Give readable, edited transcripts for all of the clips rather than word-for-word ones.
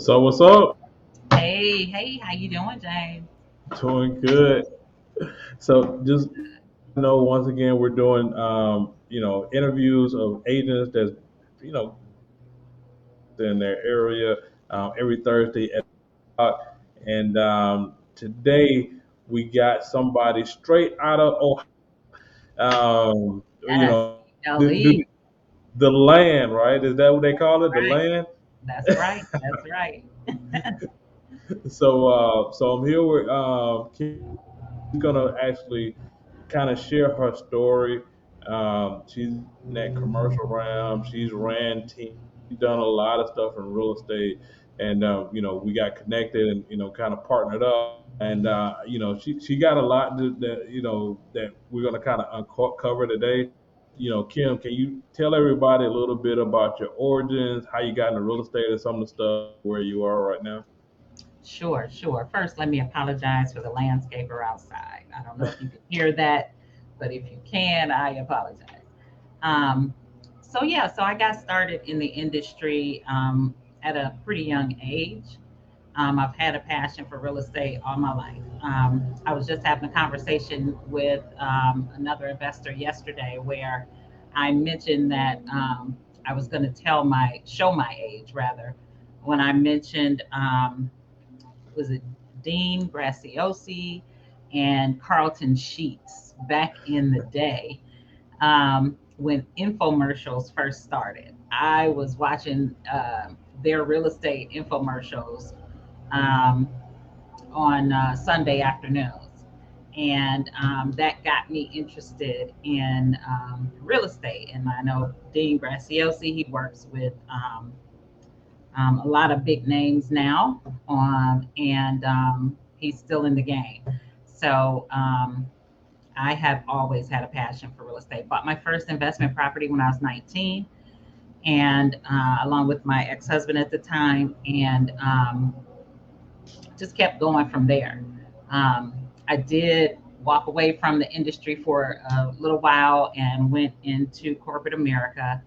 up? What's up? Hey, hey, how you doing, James? Doing good. So just know once again we're doing interviews of agents that's you know in their area every Thursday at o'clock. And today we got somebody straight out of Ohio. Yes, The, LE. the land, right? Is that what they call it? The Right. land. That's right. That's right. So I'm here with Kim. She's gonna actually kind of share her story. She's in that commercial realm. She's ran teams. She's done a lot of stuff in real estate, and we got connected and kind of partnered up. And she got a lot that we're gonna kind of uncover today. Kim, can you tell everybody a little bit about your origins, how you got into real estate, and some of the stuff where you are right now? Sure, sure. First, let me apologize for the landscaper outside. I don't know if you can hear that, but if you can, I apologize. Um, so I got started in the industry at a pretty young age. I've had a passion for real estate all my life. I was just having a conversation with another investor yesterday where I mentioned that I was going to show my age rather, when I mentioned, was it Dean Graciosi and Carlton Sheets back in the day when infomercials first started. I was watching their real estate infomercials um, on Sunday afternoons. And that got me interested in real estate. And I know Dean Graciosi, he works with a lot of big names now, and he's still in the game. So I have always had a passion for real estate. Bought my first investment property when I was 19, and along with my ex husband at the time. And just kept going from there. Um, I did walk away from the industry for a little while and went into corporate America,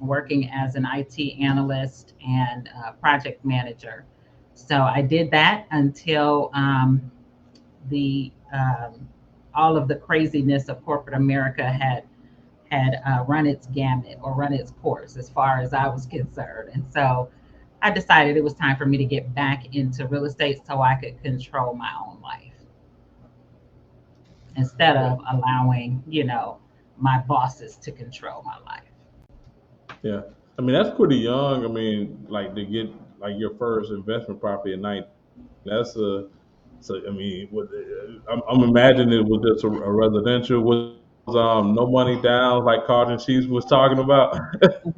working as an IT analyst and project manager. So I did that until the all of the craziness of corporate America had run its gamut or run its course as far as I was concerned. And so I decided it was time for me to get back into real estate so I could control my own life instead Yeah, of allowing, my bosses to control my life. yeah. I mean, that's pretty young. I mean, like to get like your first investment property at 19. That's a so. I mean, I'm imagining it was just a residential was no money down like Carlton Sheets was talking about.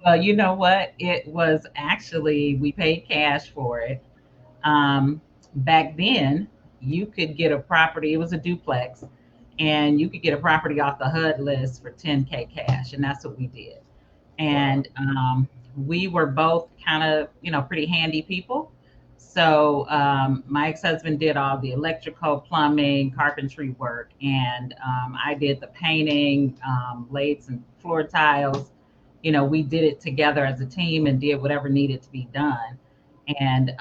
Well, you know what? It was actually, we paid cash for it. Back then, you could get a property, it was a duplex, and you could get a property off the HUD list for 10K cash. And that's what we did. Wow. And we were both kind of, pretty handy people. So my ex-husband did all the electrical, plumbing, carpentry work, and I did the painting, laid some floor tiles. We did it together as a team and did whatever needed to be done, and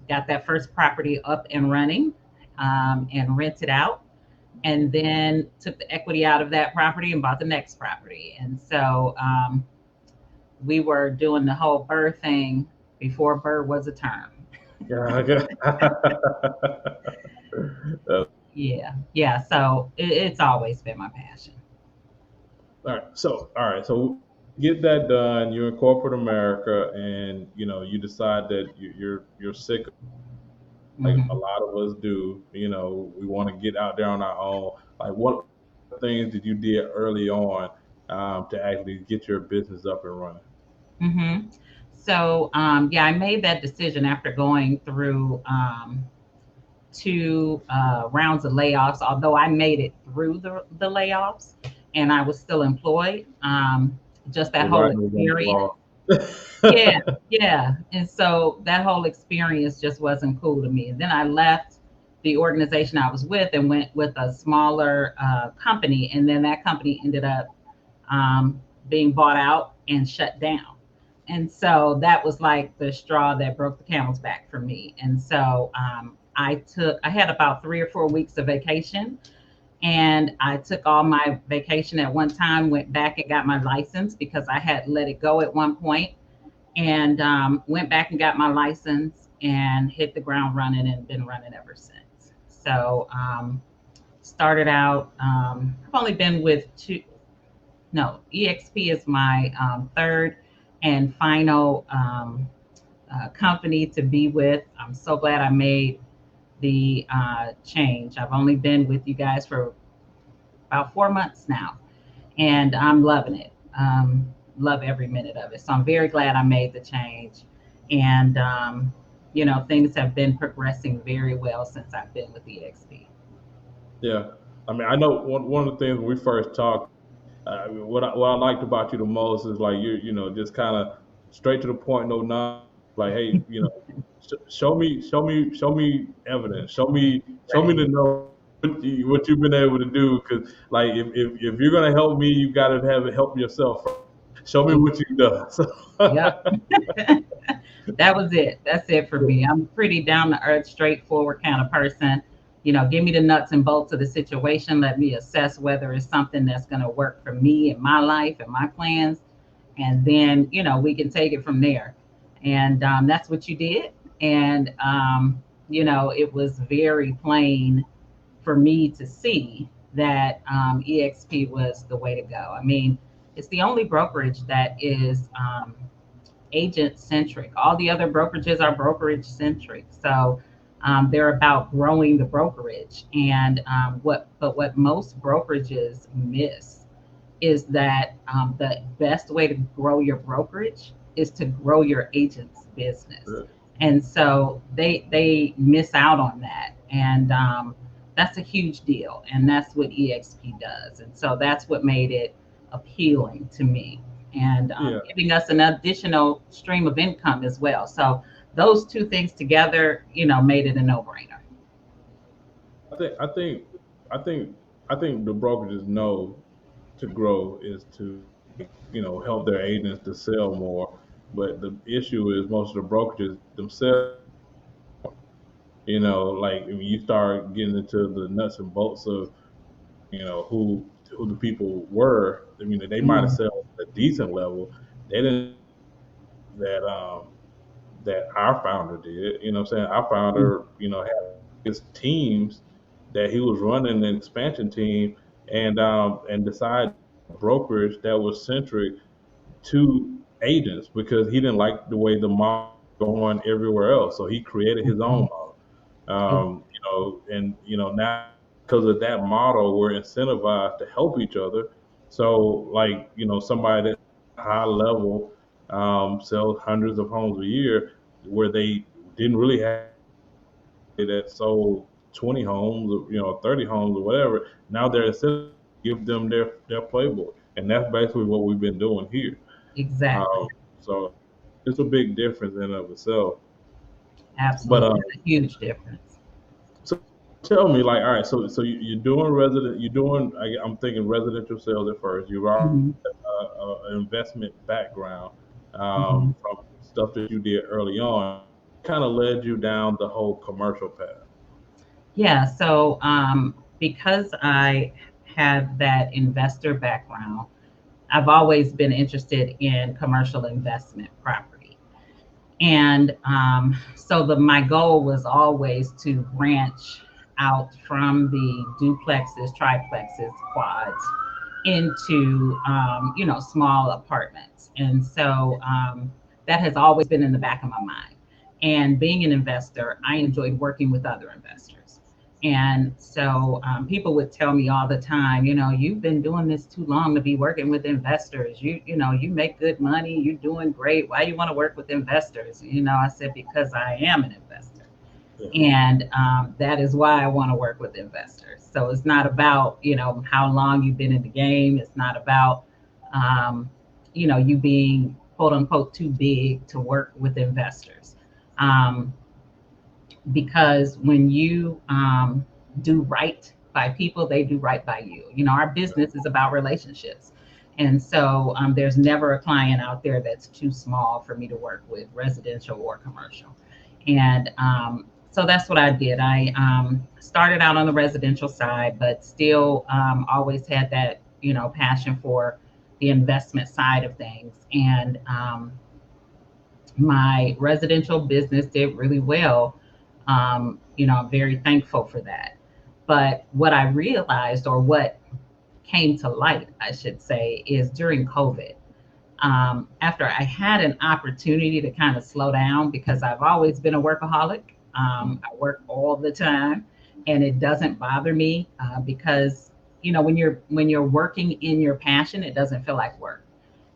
got that first property up and running, and rented out, and then took the equity out of that property and bought the next property. And so we were doing the whole Burr thing before Burr was a term. Yeah. Okay. Yeah, yeah. So it's always been my passion. All right. So get that done. You're in corporate America, and you decide that you're sick like a Hmm. lot of us do. We want to get out there on our own. Like, what things did you did early on to actually get your business up and running? Hmm. So yeah, I made that decision after going through two rounds of layoffs. Although I made it through the layoffs, and I was still employed. Just that The whole writing was on the experience. wall. Yeah, yeah. And so that whole experience just wasn't cool to me. And then I left the organization I was with and went with a smaller company. And then that company ended up being bought out and shut down. And so that was like the straw that broke the camel's back for me. And so I had about 3 or 4 weeks of vacation, and I took all my vacation at one time, went back and got my license because I had let it go at one point, and went back and got my license and hit the ground running and been running ever since. So started out, I've only been with two, no, EXP is my third and final company to be with. I'm so glad I made the change. I've only been with you guys for about 4 months now, and I'm loving it. Love every minute of it. So I'm very glad I made the change. And, things have been progressing very well since I've been with EXP. Yeah. I mean, I know one of the things when we first talked, what I liked about you the most is like just kind of straight to the point, no nonsense. Like, hey, show me evidence. Show me Right. to know what you've been able to do. Because like, if you're gonna help me, you got to have it help yourself first. Show me what you've done. So, Yep. That was it. That's it for me. I'm a pretty down to earth, straightforward kind of person. Give me the nuts and bolts of the situation. Let me assess whether it's something that's going to work for me and my life and my plans. And then, we can take it from there. And that's what you did. And, it was very plain for me to see that EXP was the way to go. I mean, it's the only brokerage that is agent centric. All the other brokerages are brokerage centric. So they're about growing the brokerage. And what most brokerages miss is that the best way to grow your brokerage is to grow your agent's business. And so they miss out on that. And that's a huge deal. And that's what EXP does. And so that's what made it appealing to me, and yeah, giving us an additional stream of income as well. So those two things together, made it a no-brainer. I think I think I think I think the brokerages know to grow is to help their agents to sell more. But the issue is most of the brokerages themselves, like when you start getting into the nuts and bolts of who the people were. I mean, they might have Mm, sold at a decent level. They didn't that that our founder did. You know what I'm saying? Our mm, founder, had his teams that he was running an expansion team and decided brokerage that was centric to agents because he didn't like the way the model was going everywhere else. So he created his own mhm. model. And now because of that model, we're incentivized to help each other. So like, somebody that's high level sells hundreds of homes a year where they didn't really have that sold 20 homes or 30 homes or whatever. Now they're incentivized to give them their playbook. And that's basically what we've been doing here. Exactly. So it's a big difference in and of itself. But Absolutely. It's a huge difference. so tell me, like, all right, so you're doing I'm thinking residential sales at first. You've already Hmm. an investment background Hmm. from stuff that you did early on. Kind of led you down the whole commercial path. Yeah. So because I have that investor background, I've always been interested in commercial investment property. And so my goal was always to branch out from the duplexes, triplexes, quads into small apartments. And so that has always been in the back of my mind. And being an investor, I enjoyed working with other investors. And so people would tell me all the time, you've been doing this too long to be working with investors. You make good money. You're doing great. Why you want to work with investors? I said, because I am an investor. Yeah. And that is why I want to work with investors. So it's not about, how long you've been in the game. It's not about, um, you being quote unquote too big to work with investors. Um, because when you do right by people, they do right by you. Our business is about relationships. And so there's never a client out there that's too small for me to work with, residential or commercial. And so that's what I did. I started out on the residential side, but still always had that, passion for the investment side of things. And my residential business did really well. I'm very thankful for that. But what I realized, or what came to light, I should say, is during COVID. After I had an opportunity to kind of slow down, because I've always been a workaholic. I work all the time, and it doesn't bother me because when you're working in your passion, it doesn't feel like work.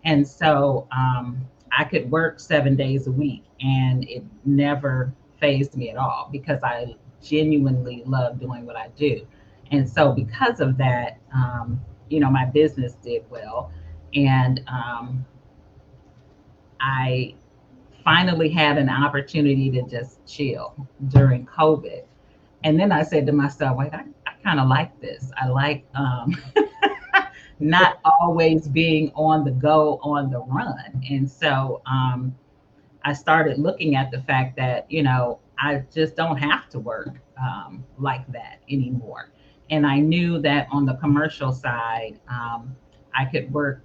And so I could work 7 days a week, and it never phased me at all because I genuinely love doing what I do. And so because of that, my business did well. And I finally had an opportunity to just chill during COVID. And then I said to myself, wait, I kind of like this. I like not always being on the go, on the run. And so I started looking at the fact that, I just don't have to work like that anymore. And I knew that on the commercial side, I could work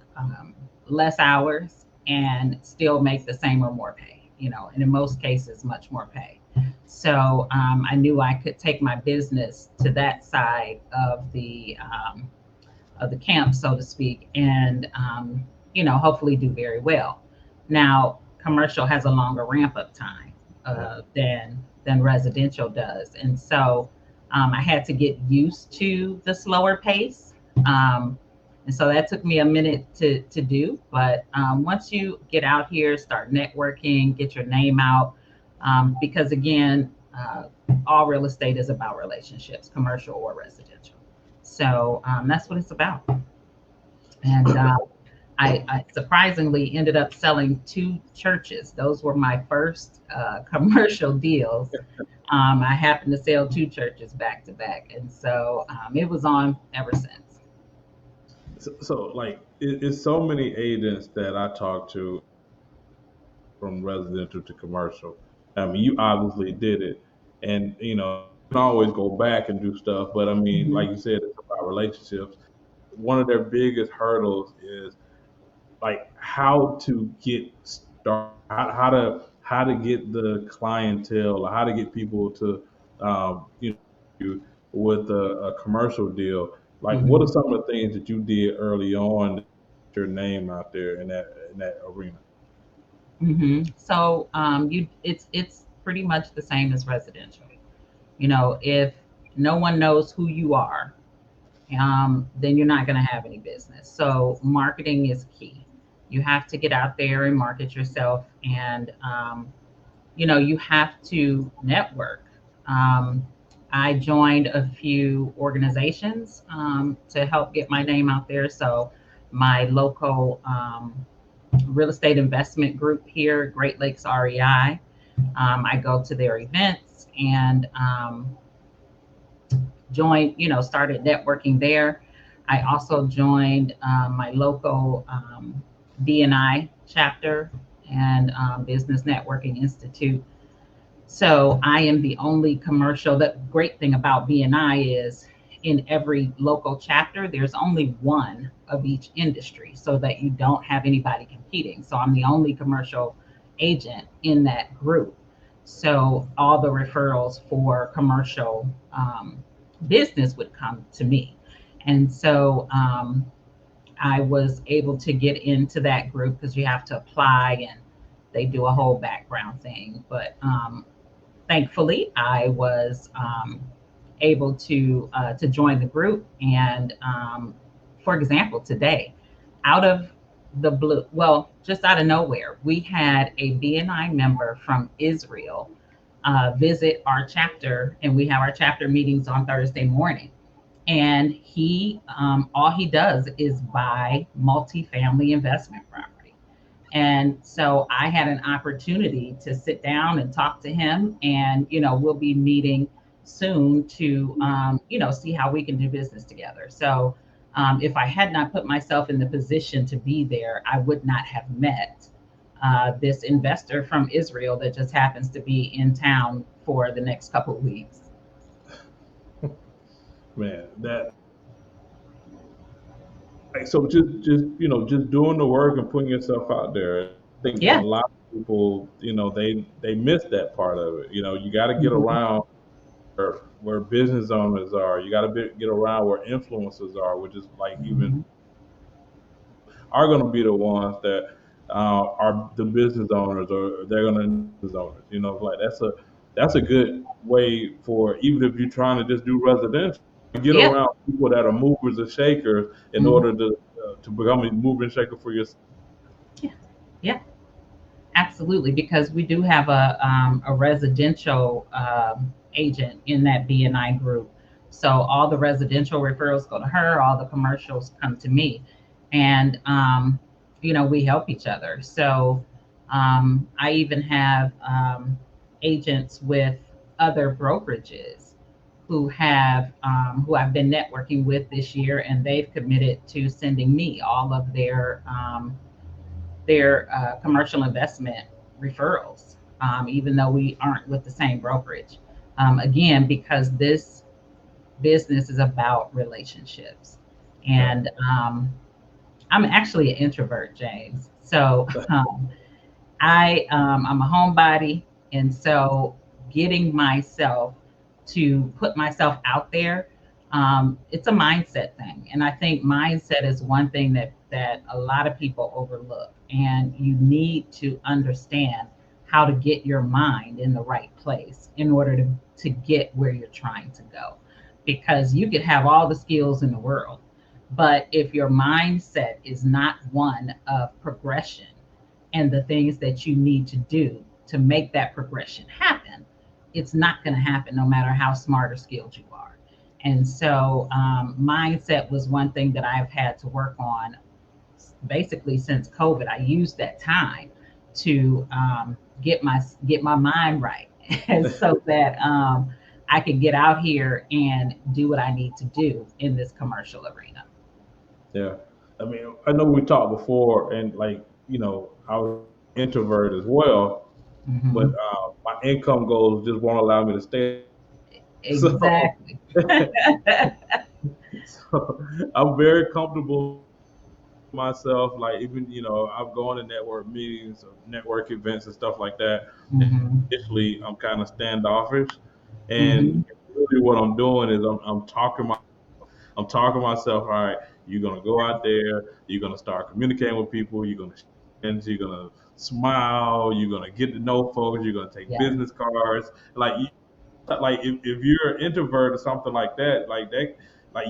less hours and still make the same or more pay, and in most cases, much more pay. So I knew I could take my business to that side of the camp, so to speak, and hopefully do very well. Now, commercial has a longer ramp up time than residential does, and so I had to get used to the slower pace. And so that took me a minute to do. But once you get out here, start networking, get your name out, because again, all real estate is about relationships, commercial or residential. So that's what it's about. And I surprisingly ended up selling two churches. Those were my first commercial deals. I happened to sell two churches back to back. And so it was on ever since. So like, it's so many agents that I talk to from residential to commercial. I mean, you obviously did it, and you can always go back and do stuff. But I mean, Mhm. like you said, it's about relationships. One of their biggest hurdles is like how to get started, how to get the clientele, or how to get people to you with a commercial deal. Like, what are Mhm. some of the things that you did early on to get your name out there in that arena? So it's pretty much the same as residential. If no one knows who you are, then you're not going to have any business. So marketing is key. You have to get out there and market yourself, and you have to network. Um, I joined a few organizations to help get my name out there. So my local real estate investment group here, Great Lakes REI. I go to their events and started networking there. I also joined my local BNI chapter and Business Networking Institute. So I am the only commercial. The great thing about BNI is in every local chapter, there's only one of each industry so that you don't have anybody competing. So I'm the only commercial agent in that group. So all the referrals for commercial business would come to me. And so I was able to get into that group because you have to apply and they do a whole background thing. But thankfully, I was able to join the group. And for example, today, out of the blue, well, just out of nowhere, we had a BNI member from Israel visit our chapter, and we have our chapter meetings on Thursday morning. And all he does is buy multifamily investment property. And so I had an opportunity to sit down and talk to him, and we'll be meeting soon to see how we can do business together. So If I had not put myself in the position to be there, I would not have met this investor from Israel that just happens to be in town for the next couple of weeks. Man, that like so just just doing the work and putting yourself out there. I think a Yeah. lot of people, they miss that part of it. You got to get Mhm. around where business owners are. You got to get around where influencers are, which is like even Mhm. are going to be the ones that are the business owners, or they're going to business owners. Like that's a good way for, even if you're trying to just do residential, get Yeah. around people that are movers and shakers in Mhm. order to become a mover and shaker for yourself. Yeah. Yeah. Absolutely, because we do have a residential agent in that BNI group. So all the residential referrals go to her, all the commercials come to me, and we help each other. So I even have agents with other brokerages who I've been networking with this year, and they've committed to sending me all of their commercial investment referrals, even though we aren't with the same brokerage. Again, because this business is about relationships. Yeah. And I'm actually an introvert, James. So I'm a homebody. And so getting myself to put myself out there, it's a mindset thing. And I think mindset is one thing that a lot of people overlook. And you need to understand how to get your mind in the right place in order to get where you're trying to go. Because you could have all the skills in the world, but if your mindset is not one of progression and the things that you need to do to make that progression happen, it's not going to happen no matter how smart or skilled you are. And so, mindset was one thing that I've had to work on basically since COVID. I used that time to get my mind right, and so that I could get out here and do what I need to do in this commercial arena. Yeah. I mean, I know we talked before, and like, I was introvert as well, but Hmm. my income goals just won't allow me to stay. So, Exactly. so I'm very comfortable myself. Like, even, I'm going to network meetings or network events and stuff like that. And Hmm. initially, I'm kind of standoffish, and Hmm. really what I'm doing is I'm talking to myself. All right, you're gonna go out there. You're gonna start communicating with people. You're gonna you're gonna smile. You're gonna get to know folks. You're gonna take Yeah. business cards. Like if you're an introvert or something like that, like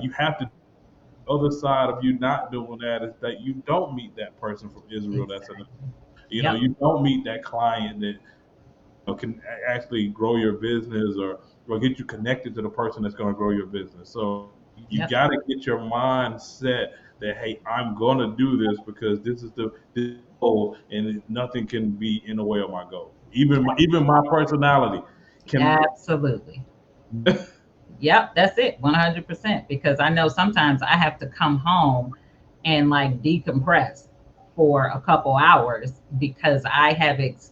you have to. Other side of you not doing that is that you don't meet that person from Israel. Exactly. Yep. You don't meet that client that can actually grow your business, or get you connected to the person that's going to grow your business. So you Yep. got to get your mind set that, hey, I'm going to do this because this goal, and nothing can be in the way of my goal. Even my personality can. Absolutely. Yep, that's it, 100%. Because I know sometimes I have to come home and like decompress for a couple hours because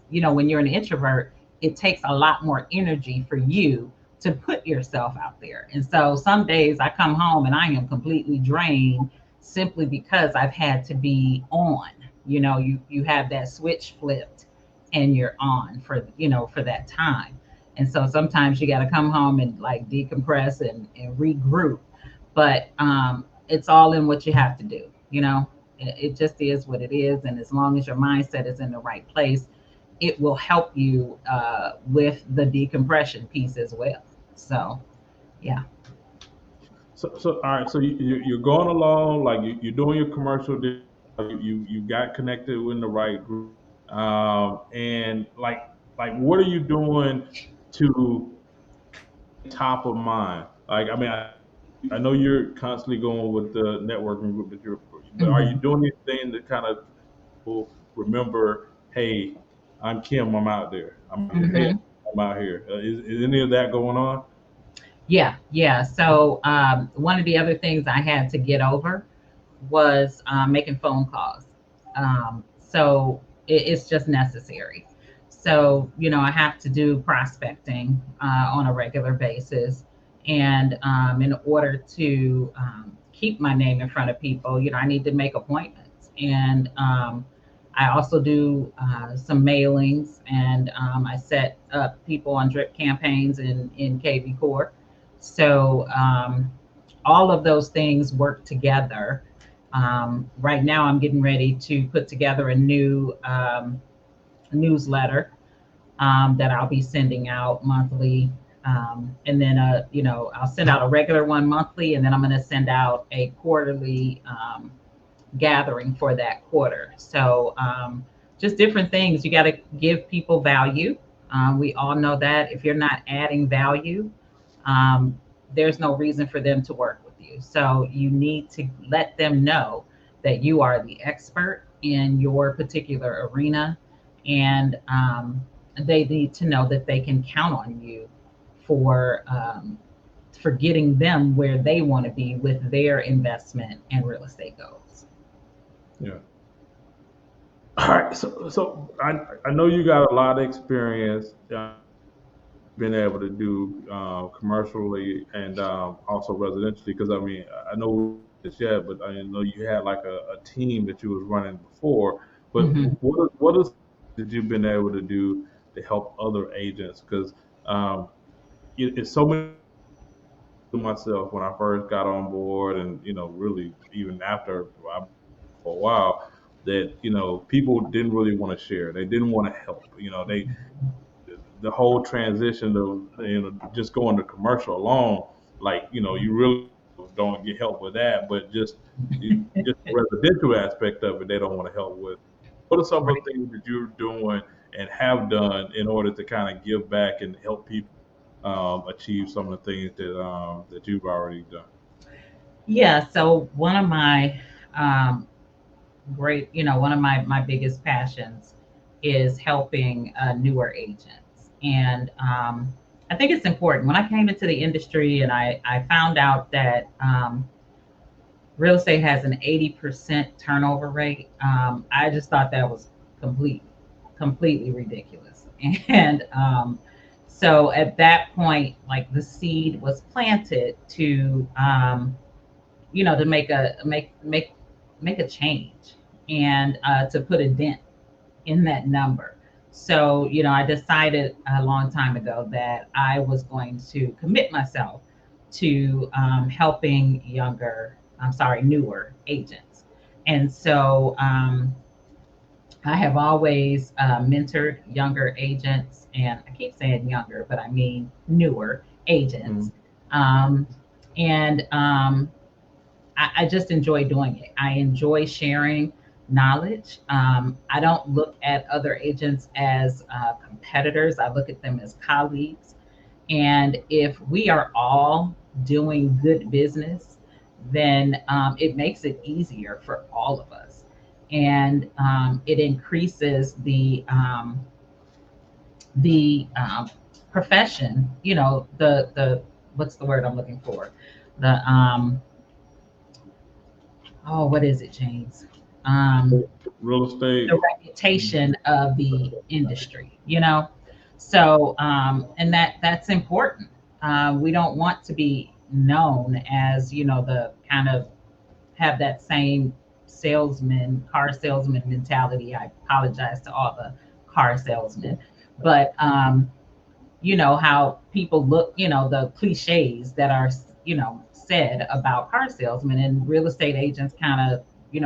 when you're an introvert, it takes a lot more energy for you to put yourself out there. And so some days I come home and I am completely drained simply because I've had to be on. You have that switch flipped and you're on for that time. And so sometimes you got to come home and like decompress and regroup. But it's all in what you have to do. It just is what it is. And as long as your mindset is in the right place, it will help you with the decompression piece as well. So, yeah. So all right. So you're going along, like you're doing your commercial deal. You got connected with the right group, and like what are you doing to top of mind? Like, I mean, I know you're constantly going with the networking group but are you Mhm. doing anything to kind of remember, hey, I'm Kim, I'm out there. Hey, Mhm. I'm out here. Is any of that going on? Yeah, yeah. So one of the other things I had to get over was making phone calls. So it's just necessary. So, I have to do prospecting on a regular basis. And in order to keep my name in front of people, I need to make appointments. And I also do some mailings, and I set up people on drip campaigns in KV Core. So all of those things work together. Right now, I'm getting ready to put together a new newsletter that I'll be sending out monthly. And then, I'll send out a regular one monthly, and then I'm going to send out a quarterly gathering for that quarter. So, just different things. You got to give people value. We all know that if you're not adding value, um, there's no reason for them to work with you. So you need to let them know that you are the expert in your particular arena, and they need to know that they can count on you for for getting them where they want to be with their investment and real estate goals. Yeah. All right. So I know you got a lot of experience. Been able to do commercially and also residentially. Because I mean, I know we haven't done this yet, but I know you had like a team that you was running before. But Hmm. what are some things that you've been able to do to help other agents? Because um, it's so many times to myself when I first got on board, and really even after I've been on board for a while, that people didn't really want to share. They didn't want to help. The whole transition of just going to commercial alone, like you really don't get help with that, but just the residential aspect of it, they don't want to help with. What are some of Right. the things that you're doing and have done in order to kind of give back and help people achieve some of the things that you've already done? Yeah. So one of my um, one of my biggest passions is helping newer agents. And I think it's important. When I came into the industry and I found out that real estate has an 80% turnover rate, I just thought that was complete, completely ridiculous. And so at that point, like the seed was planted to make a change and to put a dent in that number. So, I decided a long time ago that I was going to commit myself to helping newer agents. And so I have always mentored younger agents, and I keep saying younger, but I mean newer agents. Mm. Um, and I just enjoy doing it. I enjoy sharing knowledge. I don't look at other agents as competitors, I look at them as colleagues. And if we are all doing good business, then it makes it easier for all of us. And it increases the profession, the what's the word I'm looking for? The oh, what is it, James? Um, Real the estate. reputation of the industry. So, and that's important. We don't want to be known as, the kind of have that same car salesman mentality. I apologize to all the car salesmen, but how people look, the cliches that are, said about car salesmen and real estate agents kind of,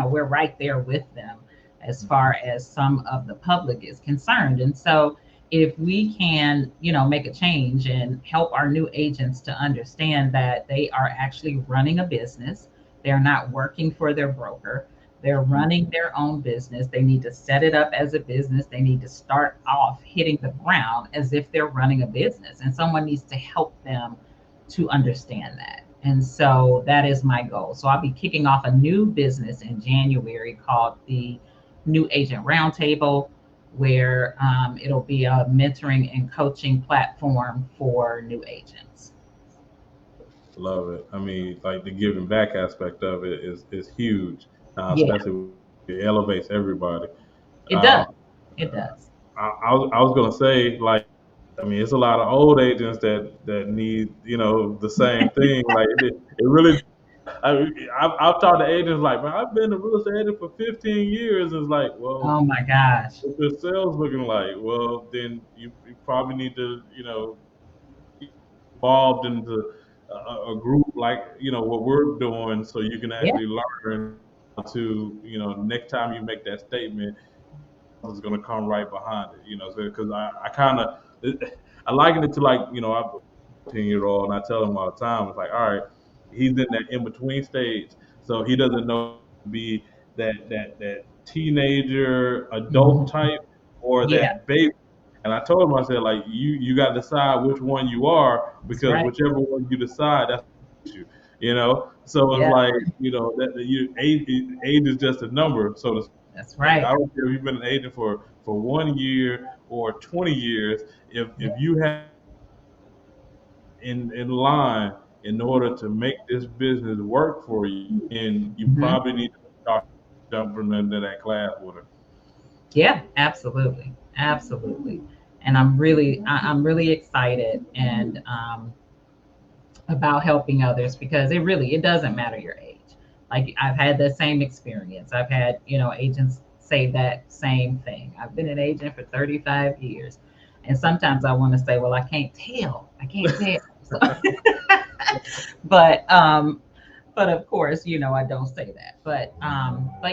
we're right there with them as far as some of the public is concerned. And so if we can, make a change and help our new agents to understand that they are actually running a business, they're not working for their broker, they're running their own business. They need to set it up as a business. They need to start off hitting the ground as if they're running a business. And someone needs to help them to understand that. And so that is my goal. So I'll be kicking off a new business in January called the New Agent Roundtable, where it'll be a mentoring and coaching platform for new agents. Love it. I mean, like the giving back aspect of it is huge, Yeah, especially it elevates everybody. it Um, does. It does. I was gonna say, like, I mean, it's a lot of old agents that need, the same thing. Like, it really. I've talked to agents like, man, I've been a real estate agent for 15 years. It's like, well, Oh my gosh. what's your sales looking like? Well, then you probably need to, involved into a group like, what we're doing, so you can Yeah. actually learn how to, next time you make that statement, is going to come right behind it. Because I kind of I liken it to, like, I 10-year-old, and I tell him all the time, it's like, all right, he's in that in between stage, so he doesn't know to be that teenager adult Mhm. type or Yeah, that baby. And I told him, I said, like, you got to decide which one you are, that's because right. whichever one you decide, that's you. So it's Yeah, like, that you age is just a number, so to that's like, I right. don't care if you've been an agent for 1 year or 20 years. If Yeah. you have in line in order to make this business work for you, and you Mhm. probably need to start jumping into that class with her. Yeah, absolutely. Absolutely. And I'm really excited and about helping others because it doesn't matter your age. Like I've had the same experience. I've had, agents say that same thing. I've been an agent for 35 years. And sometimes I want to say, well, I can't tell. I can't tell. So, but but of course, I don't say that. But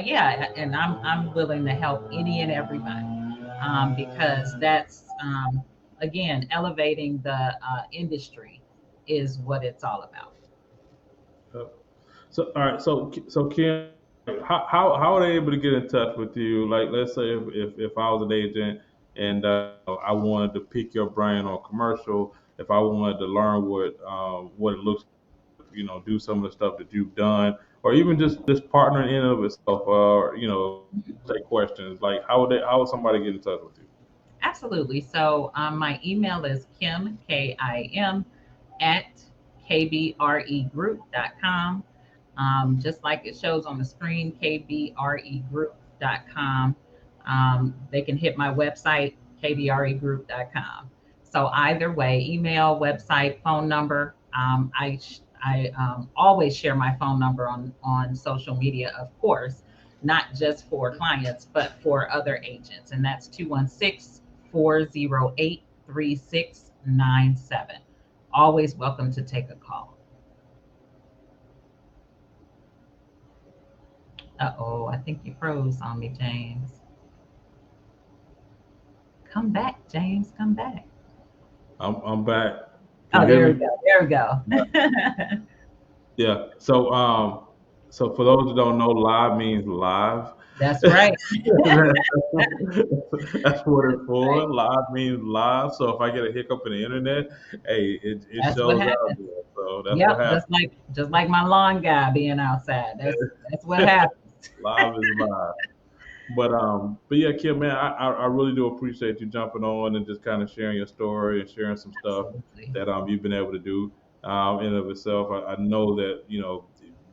yeah, and I'm willing to help any and everybody, because that's, again, elevating the industry is what it's all about. So, all right, so Kim, how are they able to get in touch with you? Like, let's say if I was an agent and I wanted to pick your brain on commercial, if I wanted to learn what it looks, do some of the stuff that you've done, or even just partnering in and of itself, or say questions, like how would somebody get in touch with you? Absolutely. So my email is Kim at kbregroup.com. Just like it shows on the screen, kbregroup.com. They can hit my website, kbregroup.com. So either way, email, website, phone number. I always share my phone number on social media, of course, not just for clients, but for other agents. And that's 216-408-3697. Always welcome to take a call. Uh-oh, I think you froze on me, James. Come back, James. Come back. I'm back. Can Oh, you hear there we me? go. There we go. Yeah. So for those who don't know, live means live. That's right. That's what it's Right. for. Live means live. So if I get a hiccup in the internet, hey, it That's what shows out happens. there. So that's what Yep, happens. just like my lawn guy being outside. That's what happens. Live is live. But yeah, Kim, man, I really do appreciate you jumping on and just kind of sharing your story and sharing some stuff Absolutely. that you've been able to do in and of itself. I know that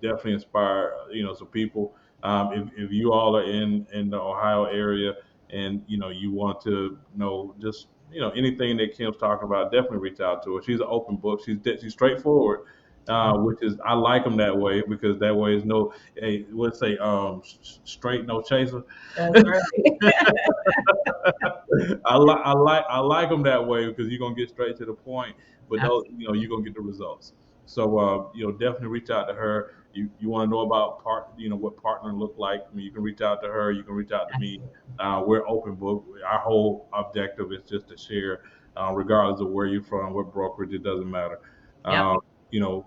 definitely inspire some people. If you all are in the Ohio area and you want to know just anything that Kim's talking about, definitely reach out to her. She's an open book. She's straightforward. Which is I like them that way, because that way is no, hey, let's say straight no chaser. That's right. I like them that way, because you're gonna get straight to the point, but those, Absolutely. you're gonna get the results. So definitely reach out to her. You want to know about what partner look like. I mean, you can reach out to her. You can reach out to me. Absolutely. We're open book. Our whole objective is just to share, regardless of where you're from, what brokerage. It doesn't matter. Yep. Um,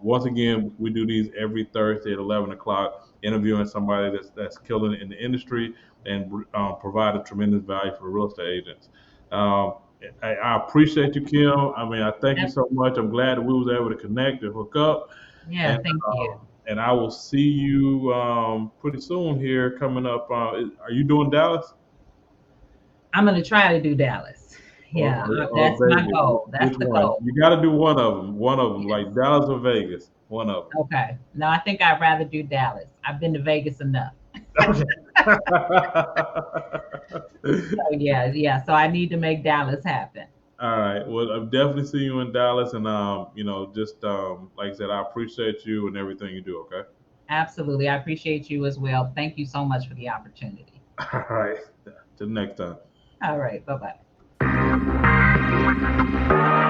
once again, we do these every Thursday at 11 o'clock, interviewing somebody that's killing it in the industry and provide a tremendous value for real estate agents. Um, I appreciate you, Kim. I mean, I thank you Yep. so much. I'm glad that we was able to connect and hook up, Yeah, and thank you. I will see you pretty soon here coming up. Are you doing Dallas? I'm gonna try to do Dallas. Yeah, or that's my Vegas. goal. That's Which the one? goal. You got to do one of them. One of them, Yes. like Dallas or Vegas. One of Okay. No, I think I'd rather do Dallas. I've been to Vegas enough. them. So yeah, yeah. So I need to make Dallas happen. All right. Well, I've definitely seen you in Dallas, and just like I said, I appreciate you and everything you do. Okay. Absolutely. I appreciate you as well. Thank you so much for the opportunity. All right. Till next time. All right. Bye bye.